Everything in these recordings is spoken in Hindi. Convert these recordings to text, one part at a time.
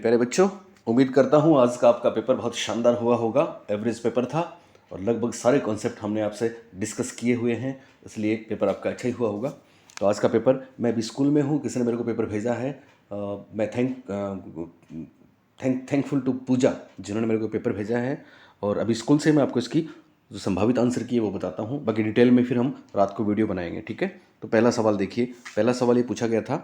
प्यारे बच्चों, उम्मीद करता हूँ आज का आपका पेपर बहुत शानदार हुआ होगा। एवरेज पेपर था और लगभग सारे कॉन्सेप्ट हमने आपसे डिस्कस किए हुए हैं, इसलिए पेपर आपका अच्छा ही हुआ होगा। तो आज का पेपर, मैं अभी स्कूल में हूँ, किसी ने मेरे को पेपर भेजा है। मैं थैंकफुल टू पूजा जिन्होंने मेरे को पेपर भेजा है। और अभी स्कूल से मैं आपको इसकी जो संभावित आंसर की है वो बताता हूँ, बाकी डिटेल में फिर हम रात को वीडियो बनाएंगे, ठीक है। तो पहला सवाल देखिए। पहला सवाल ये पूछा गया था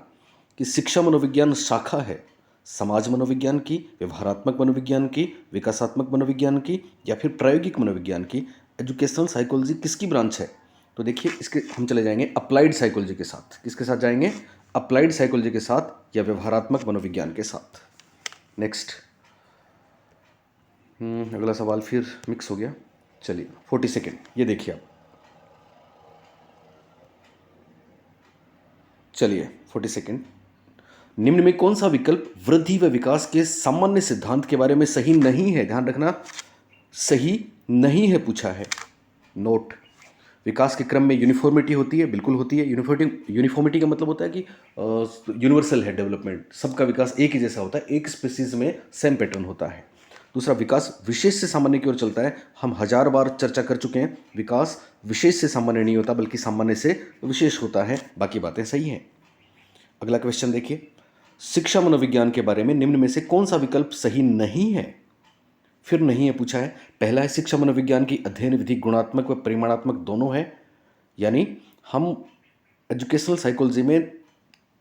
कि शिक्षा मनोविज्ञान शाखा है समाज मनोविज्ञान की, व्यवहारात्मक मनोविज्ञान की, विकासात्मक मनोविज्ञान की या फिर प्रायोगिक मनोविज्ञान की। एजुकेशनल साइकोलॉजी किसकी ब्रांच है? तो देखिए, इसके हम चले जाएंगे अप्लाइड साइकोलॉजी के साथ। किसके साथ जाएंगे? अप्लाइड साइकोलॉजी के साथ या व्यवहारात्मक मनोविज्ञान के साथ। नेक्स्ट, अगला सवाल फिर मिक्स हो गया। चलिए 40 सेकेंड, ये देखिए आप। चलिए 40 सेकेंड। निम्न में कौन सा विकल्प वृद्धि व विकास के सामान्य सिद्धांत के बारे में सही नहीं है? ध्यान रखना, सही नहीं है पूछा है। नोट, विकास के क्रम में यूनिफॉर्मिटी होती है, बिल्कुल होती है। यूनिफॉर्मिटी का मतलब होता है कि यूनिवर्सल है डेवलपमेंट, सबका विकास एक ही जैसा होता है, एक स्पीसीज में सेम पैटर्न होता है। दूसरा, विकास विशेष से सामान्य की ओर चलता है। हम 1000 बार चर्चा कर चुके हैं, विकास विशेष से सामान्य नहीं होता बल्कि सामान्य से विशेष होता है। बाकी बातें सही हैं। अगला क्वेश्चन देखिए, शिक्षा मनोविज्ञान के बारे में निम्न में से कौन सा विकल्प सही नहीं है? फिर नहीं है पूछा है। पहला है, शिक्षा मनोविज्ञान की अध्ययन विधि गुणात्मक व परिमाणात्मक दोनों है, यानी हम एजुकेशनल साइकोलॉजी में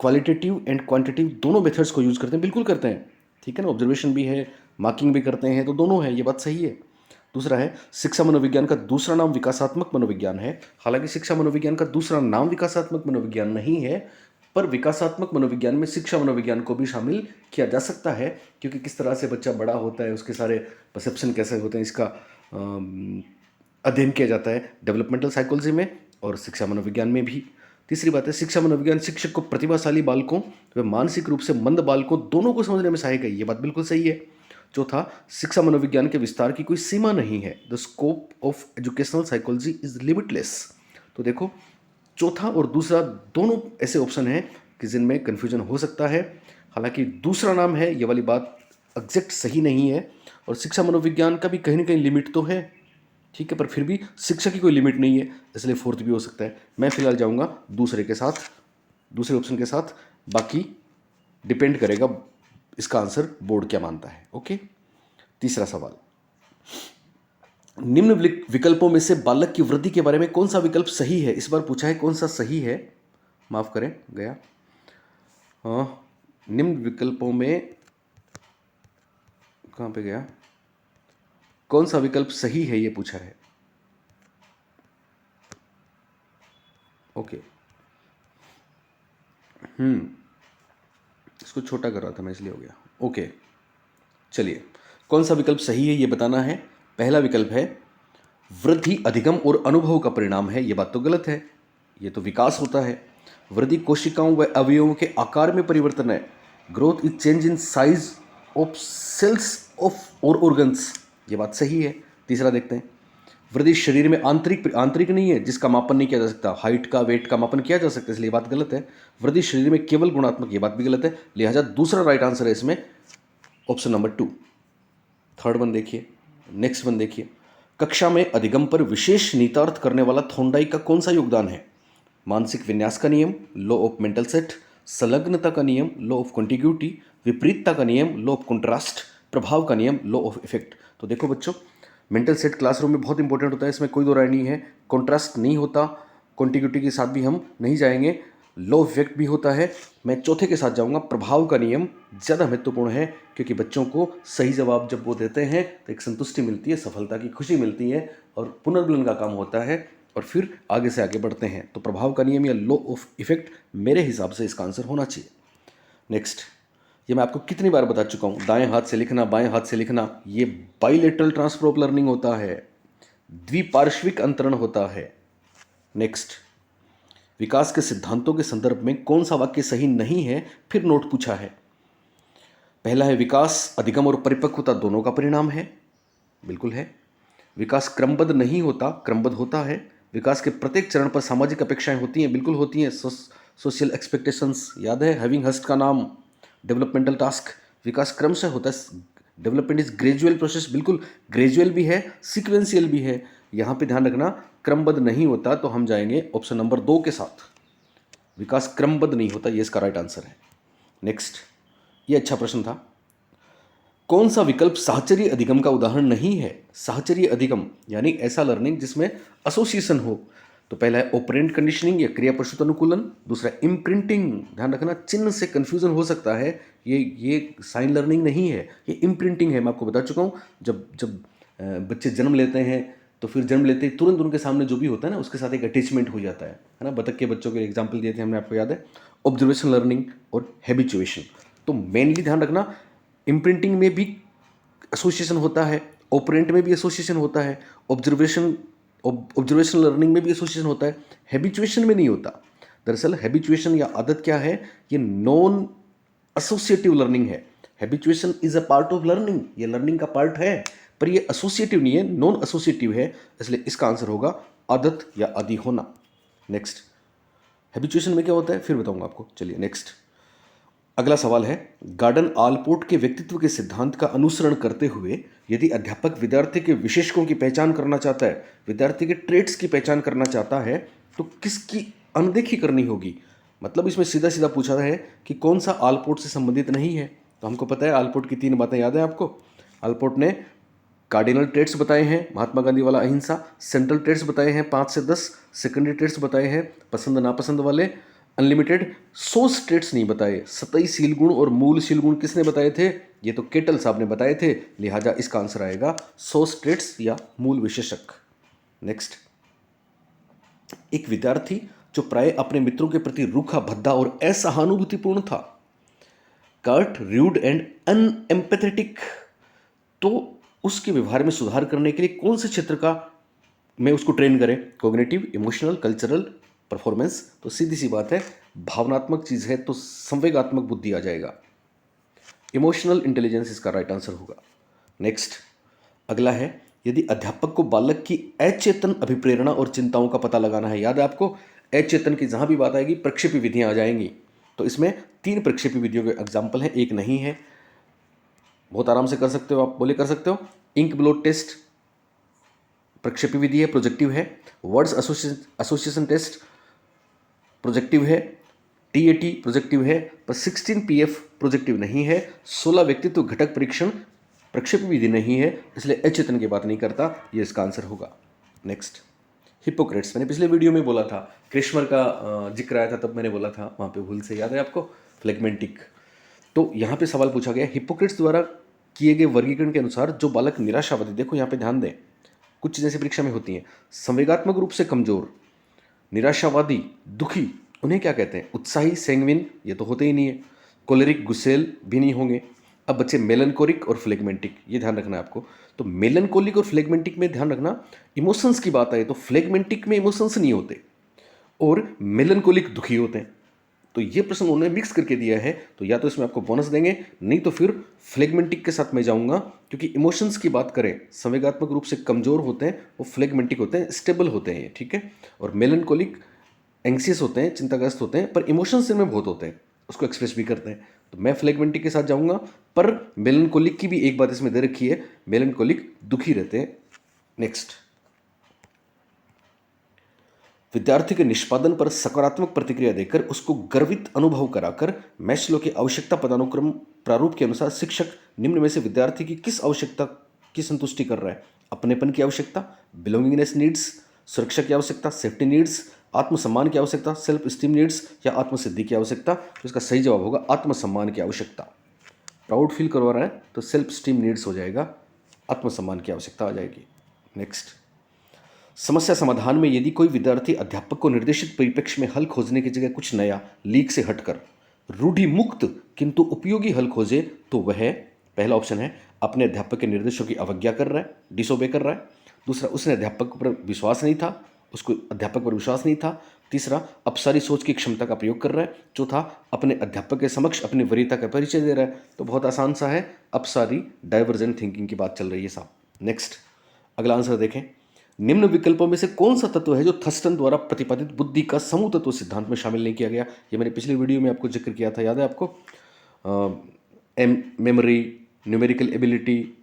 क्वालिटेटिव एंड क्वांटिटेटिव दोनों मेथड्स को यूज करते हैं। बिल्कुल करते हैं, ठीक है ना। ऑब्जर्वेशन भी है, मार्किंग भी करते हैं, तो दोनों है, ये बात सही है। दूसरा है, शिक्षा मनोविज्ञान का दूसरा नाम विकासात्मक मनोविज्ञान है। हालांकि शिक्षा मनोविज्ञान का दूसरा नाम विकासात्मक मनोविज्ञान नहीं है, पर विकासात्मक मनोविज्ञान में शिक्षा मनोविज्ञान को भी शामिल किया जा सकता है, क्योंकि किस तरह से बच्चा बड़ा होता है, उसके सारे परसेप्शन कैसे होते हैं, इसका अध्ययन किया जाता है डेवलपमेंटल साइकोलॉजी में और शिक्षा मनोविज्ञान में भी। तीसरी बात है, शिक्षा मनोविज्ञान शिक्षक को प्रतिभाशाली बालकों व मानसिक रूप से मंद बालकों दोनों को समझने में सहायक है। ये बात बिल्कुल सही है। चौथा, शिक्षा मनोविज्ञान के विस्तार की कोई सीमा नहीं है। The scope of educational psychology is limitless. तो देखो, चौथा और दूसरा दोनों ऐसे ऑप्शन हैं कि जिनमें कन्फ्यूजन हो सकता है। हालांकि दूसरा नाम है, ये वाली बात एग्जैक्ट सही नहीं है। और शिक्षा मनोविज्ञान का भी कहीं ना कहीं लिमिट तो है, ठीक है, पर फिर भी शिक्षा की कोई लिमिट नहीं है, इसलिए फोर्थ भी हो सकता है। मैं फिलहाल जाऊंगा दूसरे के साथ, दूसरे ऑप्शन के साथ। बाकी डिपेंड करेगा इसका आंसर बोर्ड क्या मानता है। ओके, तीसरा सवाल, निम्न विकल्पों में से बालक की वृद्धि के बारे में कौन सा विकल्प सही है? इस बार पूछा है कौन सा सही है, माफ करें गया। हाँ, निम्न विकल्पों में कहां पे गया, कौन सा विकल्प सही है ये पूछा है। ओके, इसको छोटा कर रहा था मैं, इसलिए हो गया। ओके, चलिए, कौन सा विकल्प सही है ये बताना है। पहला विकल्प है, वृद्धि अधिगम और अनुभव का परिणाम है। ये बात तो गलत है, ये तो विकास होता है। वृद्धि कोशिकाओं व अवयवों के आकार में परिवर्तन है। Growth is change in size of cells of और ऑर्गन्स। ये बात सही है। तीसरा देखते हैं, वृद्धि शरीर में आंतरिक नहीं है, जिसका मापन नहीं किया जा सकता। हाइट का, वेट का मापन किया जा सकता है, इसलिए बात गलत है। वृद्धि शरीर में केवल गुणात्मक, ये बात भी गलत है। लिहाजा दूसरा राइट आंसर है इसमें ऑप्शन नंबर 2। थर्ड वन देखिए, नेक्स्ट वन देखिए, कक्षा में अधिगम पर विशेष निहितार्थ करने वाला थॉर्नडाइक का कौन सा योगदान है? मानसिक विन्यास का नियम, लॉ ऑफ मेंटल सेट, संलग्नता का नियम, लॉ ऑफ कॉन्टिग्यूटी, विपरीतता का नियम, लॉ ऑफ कॉन्ट्रास्ट, प्रभाव का नियम, लॉ ऑफ इफेक्ट। तो देखो बच्चों, मेंटल सेट क्लासरूम में बहुत इंपॉर्टेंट होता है, इसमें कोई दो राय नहीं है। कॉन्ट्रास्ट नहीं होता, कॉन्टिग्यूटी के साथ भी हम नहीं जाएंगे, लॉ ऑफ इफेक्ट भी होता है। मैं चौथे के साथ जाऊंगा, प्रभाव का नियम ज़्यादा महत्वपूर्ण है, क्योंकि बच्चों को सही जवाब जब वो देते हैं तो एक संतुष्टि मिलती है, सफलता की खुशी मिलती है और पुनर्मिलन का काम होता है और फिर आगे से आगे बढ़ते हैं। तो प्रभाव का नियम या लॉ ऑफ इफेक्ट मेरे हिसाब से इसका आंसर होना चाहिए। नेक्स्ट, ये मैं आपको कितनी बार बता चुका हूँ, दाएं हाथ से लिखना, बाएं हाथ से लिखना, ये बाइलेटरल ट्रांसफर ऑफ लर्निंग होता है, द्विपार्श्विक अंतरण होता है। नेक्स्ट, विकास के सिद्धांतों के संदर्भ में कौन सा वाक्य सही नहीं है? फिर नोट पूछा है। पहला है, विकास अधिगम और परिपक्वता दोनों का परिणाम है। बिल्कुल है। विकास क्रमबद्ध नहीं होता, क्रमबद्ध होता है। विकास के प्रत्येक चरण पर सामाजिक अपेक्षाएं होती हैं, बिल्कुल होती हैं। सोशल एक्सपेक्टेशंस याद है, हैविंग हस्ट का नाम, डेवलपमेंटल टास्क। विकास क्रमशः होता है, डेवलपमेंट इज ग्रेजुअल प्रोसेस, बिल्कुल ग्रेजुअल भी है, सीक्वेंशियल भी है। यहाँ पे ध्यान रखना क्रमबद्ध नहीं होता, तो हम जाएंगे ऑप्शन नंबर 2 के साथ, विकास क्रमबद्ध नहीं होता, ये इसका राइट आंसर है। नेक्स्ट, ये अच्छा प्रश्न था। कौन सा विकल्प साहचर्य अधिगम का उदाहरण नहीं है? साहचर्य अधिगम यानी ऐसा लर्निंग जिसमें एसोसिएशन हो। तो पहला है ऑपरेंट कंडीशनिंग या क्रिया प्रस्तुत अनुकूलन, दूसरा इम्प्रिंटिंग, ध्यान रखना चिन्ह से कंफ्यूजन हो सकता है, ये साइन लर्निंग नहीं है, ये इम्प्रिंटिंग है। मैं आपको बता चुका हूँ, जब जब बच्चे जन्म लेते हैं तो फिर जन्म लेते ही तुरंत उनके सामने जो भी होता है ना उसके साथ एक अटैचमेंट हो जाता है ना। बतख के बच्चों के एग्जाम्पल दिए थे हमने, आपको याद है, ऑब्जर्वेशन लर्निंग और हैबिचुएशन। तो मेनली ध्यान रखना इम्प्रिंटिंग में भी एसोसिएशन होता है, ऑपरेंट में भी एसोसिएशन होता है, ऑब्जर्वेशन लर्निंग में भी एसोसिएशन होता है, हैबिचुएशन में नहीं होता। दरअसल हैबिचुएशन या आदत क्या है, ये नॉन एसोसिएटिव लर्निंग है। Habituation is a part of learning, ये लर्निंग का पार्ट है, पर ये एसोसिएटिव नहीं है, नॉन एसोसिएटिव है, इसलिए इसका आंसर होगा आदत या आदि होना। नेक्स्ट, हैबिचुएशन में क्या होता है फिर बताऊंगा आपको। चलिए नेक्स्ट, अगला सवाल है, गार्डन आलपोर्ट के व्यक्तित्व के सिद्धांत का अनुसरण करते हुए यदि अध्यापक विद्यार्थी के विशेषकों की पहचान करना चाहता है, विद्यार्थी के ट्रेट्स की पहचान करना चाहता है, तो किसकी अनदेखी करनी होगी? मतलब इसमें सीधा सीधा पूछा है कि कौन सा आलपोर्ट से संबंधित नहीं है। तो हमको पता है आलपोर्ट की 3 बातें याद है आपको। आलपोर्ट ने कार्डिनल ट्रेट्स बताए हैं, महात्मा गांधी वाला अहिंसा, सेंट्रल ट्रेट्स बताए हैं 5 से 10, सेकेंडरी ट्रेट्स बताए हैं पसंद नापसंद वाले, अनलिमिटेड, सोर्स ट्रेट्स नहीं बताए। सतही शील गुण और मूल शील गुण किसने बताए थे? ये तो केटल साहब ने बताए थे, लिहाजा इसका आंसर आएगा सोर्स ट्रेट्स या मूल विशेषक। नेक्स्ट, एक विद्यार्थी जो प्राय अपने मित्रों के प्रति रूखा भद्दा और असहानुभूतिपूर्ण था, कर्ट, रूड एंड अनएम्पैथेटिक, तो उसके व्यवहार में सुधार करने के लिए कौन से क्षेत्र का में उसको ट्रेन करें? Cognitive, emotional, cultural, performance. तो सीधी सी बात है, भावनात्मक चीज है तो संवेगात्मक बुद्धि आ जाएगा, इमोशनल इंटेलिजेंस इसका राइट आंसर होगा। नेक्स्ट, अगला है, यदि अध्यापक को बालक की अचेतन अभिप्रेरणा और चिंताओं का पता लगाना है, याद है आपको, अचेतन की जहां भी बात आएगी प्रक्षेपी विधियां आ जाएंगी। तो इसमें 3 प्रक्षेपी विधियों के एग्जाम्पल हैं, एक नहीं है, बहुत आराम से कर सकते हो आप, बोले कर सकते हो। इंक ब्लो टेस्ट प्रक्षेपी विधि है, प्रोजेक्टिव है। वर्ड्स एसोसिएशन टेस्ट प्रोजेक्टिव है। टीएटी प्रोजेक्टिव है, पर 16 पीएफ प्रोजेक्टिव नहीं है। 16 व्यक्तित्व घटक परीक्षण प्रक्षेपी विधि नहीं है, इसलिए अचेतन की बात नहीं करता, ये इसका आंसर होगा। नेक्स्ट, हिपोक्रेट्स, मैंने पिछले वीडियो में बोला था, क्रेशमर का जिक्र आया था, तब मैंने बोला था वहाँ पे भूल से, याद है आपको, फ्लेगमेंटिक। तो यहाँ पे सवाल पूछा गया, हिपोक्रेट्स द्वारा किए गए वर्गीकरण के अनुसार जो बालक निराशावादी, देखो यहाँ पे ध्यान दें, कुछ चीज़ें ऐसी परीक्षा में होती हैं, संवेगात्मक रूप से कमजोर, निराशावादी, दुखी, उन्हें क्या कहते हैं? उत्साही, सैंग्विन, ये तो होते ही नहीं है। कोलेरिक, गुस्सेल भी नहीं होंगे। अब बच्चे मेलनकोलिक और फ्लेगमेंटिक, ये ध्यान रखना है आपको। तो मेलनकोलिक और फ्लेगमेंटिक में ध्यान रखना, इमोशंस की बात आए तो फ्लेगमेंटिक में इमोशंस नहीं होते और मेलनकोलिक दुखी होते हैं। तो ये प्रश्न उन्होंने मिक्स करके दिया है, तो या तो इसमें आपको बोनस देंगे, नहीं तो फिर फ्लेगमेंटिक के साथ मैं जाऊंगा, क्योंकि इमोशंस की बात करें, संवेगात्मक रूप से कमजोर होते हैं, वो फ्लेगमेंटिक होते हैं, स्टेबल होते हैं, ठीक है। और मेलनकोलिक एंग्सियस होते हैं, चिंताग्रस्त होते हैं, पर इमोशंस इनमें बहुत होते हैं, उसको एक्सप्रेस भी करते हैं। तो मैं फ्लेगमेंटिक के साथ जाऊंगा, पर मेलनकोलिक की भी एक बात इसमें दे रखी है, मेलनकोलिक दुखी रहते हैं। नेक्स्ट, विद्यार्थी के निष्पादन पर सकारात्मक प्रतिक्रिया देकर उसको गर्वित अनुभव कराकर मैस्लो के आवश्यकता पदानुक्रम प्रारूप के अनुसार शिक्षक निम्न में से विद्यार्थी की किस आवश्यकता की संतुष्टि कर रहा है? अपनेपन की आवश्यकता, बिलोंगिंगनेस नीड्स, सुरक्षा की आवश्यकता, सेफ्टी नीड्स, आत्मसम्मान की आवश्यकता, सेल्फ स्टीम नीड्स, या आत्मसिद्धि की आवश्यकता। तो इसका सही जवाब होगा आत्मसम्मान की आवश्यकता। प्राउड फील करवा रहा है तो सेल्फ स्टीम नीड्स हो जाएगा, आत्मसम्मान की आवश्यकता आ जाएगी। नेक्स्ट, समस्या समाधान में यदि कोई विद्यार्थी अध्यापक को निर्देशित परिप्रेक्ष्य में हल खोजने की जगह कुछ नया, लीक से हटकर रूढ़ि मुक्त किंतु उपयोगी हल खोजे, तो वह, पहला ऑप्शन है, अपने अध्यापक के निर्देशों की अवज्ञा कर रहा है, डिसोबे कर रहा है। दूसरा, उसने अध्यापक पर विश्वास नहीं था, उसको अध्यापक पर विश्वास नहीं था। तीसरा, अपसारी सोच की क्षमता का प्रयोग कर रहा है। चौथा, अपने अध्यापक के समक्ष अपनी वरीयता का परिचय दे रहा है। तो बहुत आसान सा है, अपसारी डाइवर्जेंट थिंकिंग की बात चल रही है साहब। नेक्स्ट, अगला आंसर देखें, निम्न विकल्पों में से कौन सा तत्व है जो थर्स्टन द्वारा प्रतिपादित बुद्धि का समूह तत्व सिद्धांत में शामिल नहीं किया गया? ये मैंने पिछले वीडियो में आपको जिक्र किया था, याद है आपको। मेमोरी, न्यूमेरिकल एबिलिटी,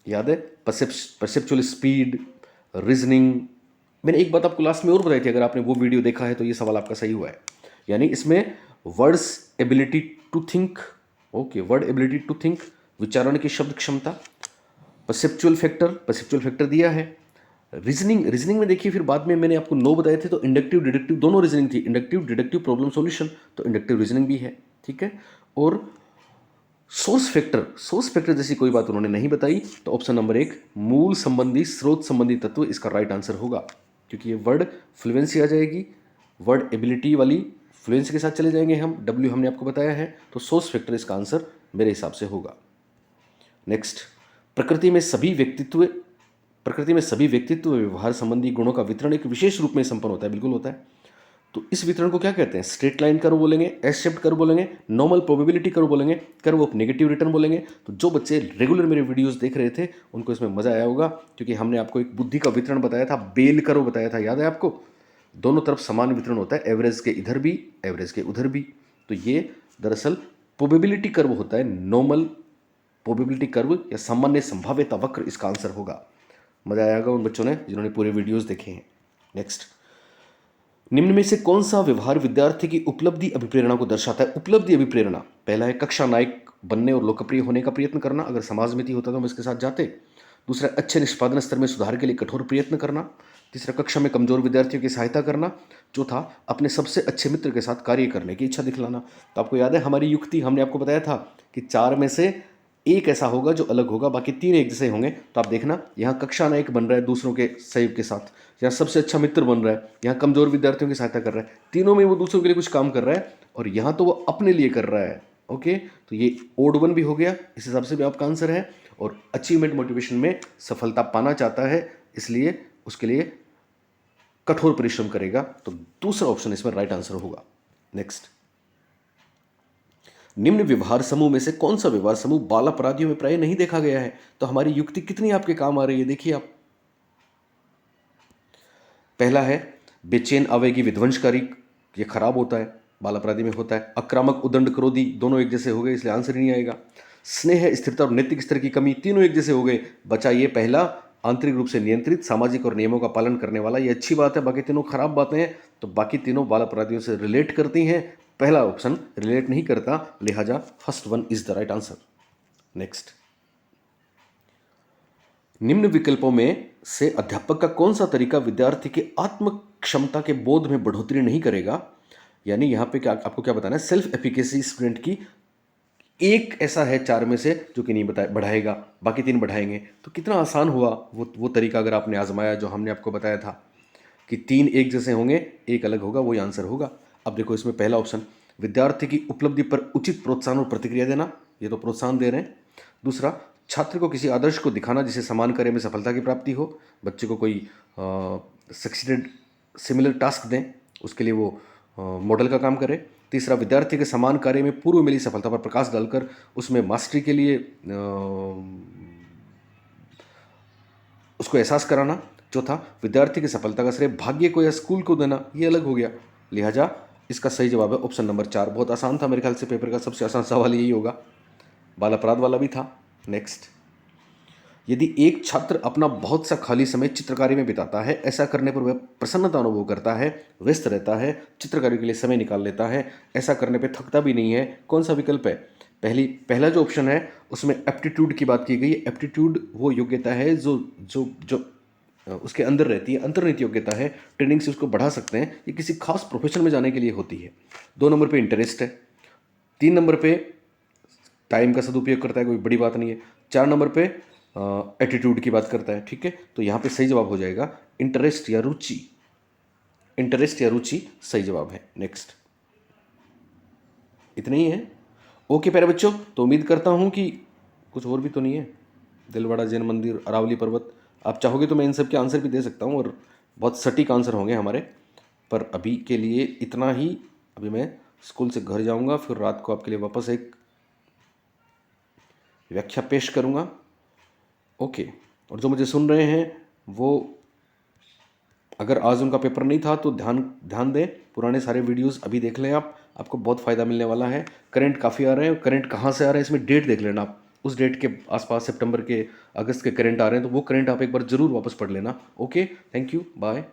याद है, परसेप्चुअल स्पीड, रीजनिंग। मैंने एक बात आपको लास्ट में और बताई थी, अगर आपने वो वीडियो देखा है तो ये सवाल आपका सही हुआ है। यानी इसमें words ability to think, okay, word ability to think, विचारण की शब्द क्षमता, परसेप्चुअल फैक्टर दिया है। रीजनिंग में देखिए, फिर बाद में मैंने आपको 9 बताए थे, तो इंडक्टिव डिडक्टिव दोनों रीजनिंग थी, इंडक्टिव डिडक्टिव प्रॉब्लम सॉल्यूशन, तो इंडक्टिव रीजनिंग भी है, ठीक है। और सोर्स फैक्टर जैसी कोई बात उन्होंने नहीं बताई, तो ऑप्शन नंबर 1 मूल संबंधी, स्रोत संबंधी तत्व इसका राइट आंसर होगा, क्योंकि ये वर्ड फ्लुएंसी आ जाएगी, वर्ड एबिलिटी वाली फ्लुएंसी के साथ चले जाएंगे हम, डब्ल्यू हमने आपको बताया है, तो सोर्स फैक्टर इसका आंसर मेरे हिसाब से होगा। नेक्स्ट, प्रकृति में सभी व्यक्तित्व व्यवहार संबंधी गुणों का वितरण एक विशेष रूप में संपन्न होता है, बिल्कुल होता है। तो इस वितरण को क्या कहते हैं? स्ट्रेट लाइन कर्व बोलेंगे, एस शेप्ड कर्व बोलेंगे, नॉर्मल प्रोबेबिलिटी कर्व बोलेंगे, कर्व ऑफ नेगेटिव रिटर्न बोलेंगे। तो जो बच्चे रेगुलर मेरे वीडियोस देख रहे थे उनको इसमें मजा आया होगा, क्योंकि हमने आपको एक बुद्धि का वितरण बताया था, बेल कर्व बताया था, याद है आपको? दोनों तरफ समान वितरण होता है, एवरेज के इधर भी, एवरेज के उधर भी। तो ये दरअसल प्रोबेबिलिटी कर्व होता है, नॉर्मल प्रोबेबिलिटी कर्व या सामान्य संभाव्यता वक्र इसका आंसर होगा। मजा आएगा उन बच्चों ने जिन्होंने पूरे वीडियोस देखे हैं। नेक्स्ट, निम्न में से कौन सा व्यवहार विद्यार्थी की उपलब्धि अभिप्रेरणा को दर्शाता है? उपलब्धि अभिप्रेरणा, पहला है कक्षा नायक बनने और लोकप्रिय होने का प्रयत्न करना, अगर समाज में थी होता तो हम इसके साथ जाते। दूसरा, अच्छे निष्पादन स्तर में सुधार के लिए कठोर प्रयत्न करना। तीसरा, कक्षा में कमजोर विद्यार्थियों की सहायता करना। चौथा, अपने सबसे अच्छे मित्र के साथ कार्य करने की इच्छा दिखलाना। तो आपको याद है हमारी युक्ति, हमने आपको बताया था कि 4 में से एक ऐसा होगा जो अलग होगा, बाकी 3 एक जैसे होंगे। तो आप देखना, यहाँ कक्षा नायक बन रहा है दूसरों के सहयोग के साथ, यहाँ सबसे अच्छा मित्र बन रहा है, यहाँ कमजोर विद्यार्थियों की सहायता कर रहा है, तीनों में वो दूसरों के लिए कुछ काम कर रहा है, और यहाँ तो वो अपने लिए कर रहा है। ओके, तो ये ओड वन भी हो गया, इस हिसाब से भी आपका आंसर है। और अचीवमेंट मोटिवेशन में सफलता पाना चाहता है, इसलिए उसके लिए कठोर परिश्रम करेगा, तो दूसरा ऑप्शन इसमें राइट आंसर होगा। नेक्स्ट, निम्न व्यवहार समूह में से कौन सा व्यवहार समूह बाल अपराधियों में प्राय नहीं देखा गया है? तो हमारी युक्ति कितनी आपके काम आ रही है, देखिए आप। पहला है बेचैन आवेगी विध्वंसकारी, ये खराब होता है, बाल अपराधी में होता है। आक्रामक उदंड क्रोधी, दोनों एक जैसे हो गए, इसलिए आंसर ही नहीं आएगा। स्नेह, स्थिरता और नैतिक स्तर की कमी, तीनों एक जैसे हो गए, बचा ये पहला, आंतरिक रूप से नियंत्रित, सामाजिक और नियमों का पालन करने वाला, ये अच्छी बात है, बाकी तीनों खराब बातें हैं। तो बाकी तीनों बाल अपराधियों से रिलेट करती हैं, पहला ऑप्शन रिलेट नहीं करता, लिहाजा first one is the right answer. Next, निम्न विकल्पों में से अध्यापक का कौन सा तरीका विद्यार्थी के आत्म क्षमता के बोध में बढ़ोतरी नहीं करेगा? यानी यहां पे क्या आपको क्या बताना है? सेल्फ एफिकेसी स्टूडेंट की एक ऐसा है 4 में से जो कि नहीं बढ़ाएगा, बाकी 3 बढ़ाएंगे। तो कितना आसान हुआ वो तरीका, अगर आपने आजमाया जो हमने आपको बताया था कि 3 एक जैसे होंगे, एक अलग होगा, वही आंसर होगा। अब देखो इसमें पहला ऑप्शन, विद्यार्थी की उपलब्धि पर उचित प्रोत्साहन और प्रतिक्रिया देना, ये तो प्रोत्साहन दे रहे हैं। दूसरा, छात्र को किसी आदर्श को दिखाना जिसे समान कार्य में सफलता की प्राप्ति हो, बच्चे को कोई सक्सीडेड सिमिलर टास्क दें, उसके लिए वो मॉडल का काम करे। तीसरा, विद्यार्थी के समान कार्य में पूर्व मिली सफलता पर प्रकाश डालकर उसमें मास्टरी के लिए उसको एहसास कराना। चौथा, विद्यार्थी की सफलता का श्रेय भाग्य को या स्कूल को देना, ये अलग हो गया, लिहाजा इसका सही जवाब है ऑप्शन नंबर 4। बहुत आसान था, मेरे ख्याल से पेपर का सबसे आसान सवाल यही होगा, बाल अपराध वाला भी था। नेक्स्ट, यदि एक छात्र अपना बहुत सा खाली समय चित्रकारी में बिताता है, ऐसा करने पर वह प्रसन्नता अनुभव करता है, व्यस्त रहता है, चित्रकारी के लिए समय निकाल लेता है, ऐसा करने पर थकता भी नहीं है, कौन सा विकल्प है? पहला जो ऑप्शन है उसमें एप्टीट्यूड की बात की गई है। एप्टीट्यूड वो योग्यता है जो जो जो उसके अंदर रहती है, अंतर्निहित योग्यता है, ट्रेनिंग से उसको बढ़ा सकते हैं, ये किसी खास प्रोफेशन में जाने के लिए होती है। 2 नंबर पे इंटरेस्ट है, 3 नंबर पे टाइम का सदुपयोग करता है, कोई बड़ी बात नहीं है, 4 नंबर पे एटीट्यूड की बात करता है, ठीक है। तो यहाँ पे सही जवाब हो जाएगा इंटरेस्ट या रुचि, इंटरेस्ट या रुचि सही जवाब है। नेक्स्ट, इतना ही है। ओके प्यारे बच्चों, तो उम्मीद करता हूँ कि कुछ और भी तो नहीं है, दिलवाड़ा जैन मंदिर, अरावली पर्वत, आप चाहोगे तो मैं इन सब के आंसर भी दे सकता हूँ और बहुत सटीक आंसर होंगे हमारे, पर अभी के लिए इतना ही। अभी मैं स्कूल से घर जाऊँगा, फिर रात को आपके लिए वापस एक व्याख्या पेश करूँगा। ओके, और जो मुझे सुन रहे हैं वो अगर आज उनका पेपर नहीं था तो ध्यान ध्यान दें, पुराने सारे वीडियोस अभी देख लें आप, आपको बहुत फ़ायदा मिलने वाला है। करंट काफ़ी आ रहे हैं, करंट कहाँ से आ रहे हैं इसमें डेट देख लेना आप, उस डेट के आसपास सितंबर के, अगस्त के करंट आ रहे हैं तो वो करंट आप एक बार ज़रूर वापस पढ़ लेना। Okay, thank you, bye.